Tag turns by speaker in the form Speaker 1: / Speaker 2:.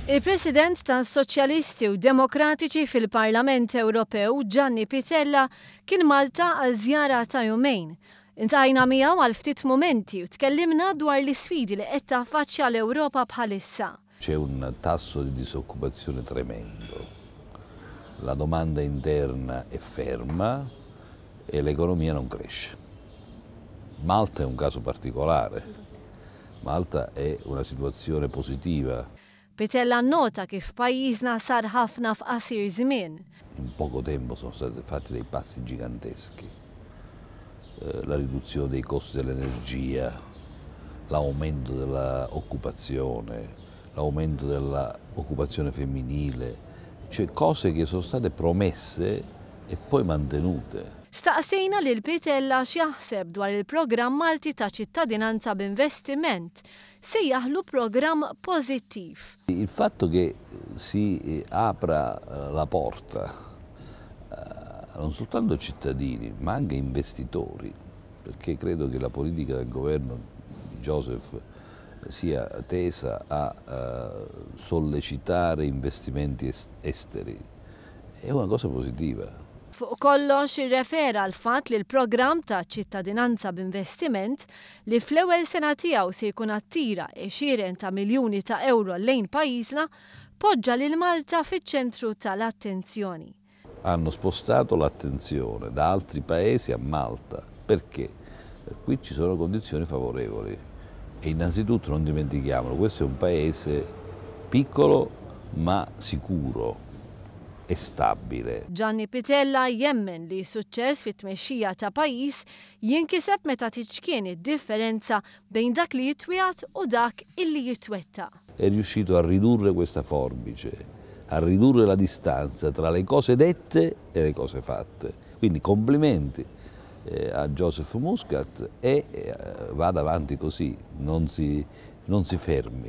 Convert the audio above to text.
Speaker 1: Il-President tas-Soċjalisti u Demokratiċi fil-Parlament Ewropew Gianni Pittella kien Malta għal żjara ta' jumejn. Intajna miegħu għal ftit momenti u tkellimna dwar l-isfidi li qed taffaċċja l-Ewropa bħalissa.
Speaker 2: C'è un tasso di disoccupazione tremendo. La domanda interna è ferma e l'economia non cresce. Malta è un caso particolare. Malta è una situazione positiva.
Speaker 1: Pittella nota kif pajjiżna sar ħafna f'qasir żmien.
Speaker 2: In poco tempo sono stati fatti dei passi giganteschi. La riduzione dei costi dell'energia, l'aumento dell'occupazione, l'aumento dell'occupazione femminile, cioè cose che sono state promesse e poi mantenute.
Speaker 1: Staqsejna lil Pittella x'jaħseb dwar il-programm Malti ta' ċittadinanza b'investiment se jaħlu programm pożittiv.
Speaker 2: Il fatto che si apra la porta non soltanto ai cittadini, ma anche ai investitori, perché credo che la politica del governo di Joseph sia tesa a sollecitare investimenti esteri, è una cosa positiva.
Speaker 1: Fuq kollox irrefera l fatt li l-programm ta' ċittadinanza b'investiment li fl-ewwel sena tiegħu se jkun attira 20 miljuni ta' euro lejn pajjiżna poġġa lil Malta fiċ-ċentru tal-attenzjoni.
Speaker 2: Hanno spostato l'attenzione da altri paesi a Malta. Perché? Qui ci sono condizioni favorevoli e innanzitutto non dimentichiamolo, questo è un paese piccolo ma sicuro e stabile.
Speaker 1: Gianni Pittella jemmen li suċċess fit-tmexxija ta' pajjiż jinkiseb meta tiġkien id-differenza bejn dak li jitwiegħat u dak illi jitwetta.
Speaker 2: È riuscito a ridurre questa forbice, a ridurre la distanza tra le cose dette e le cose fatte. Quindi complimenti a Joseph Muscat e vada avanti così, non si fermi.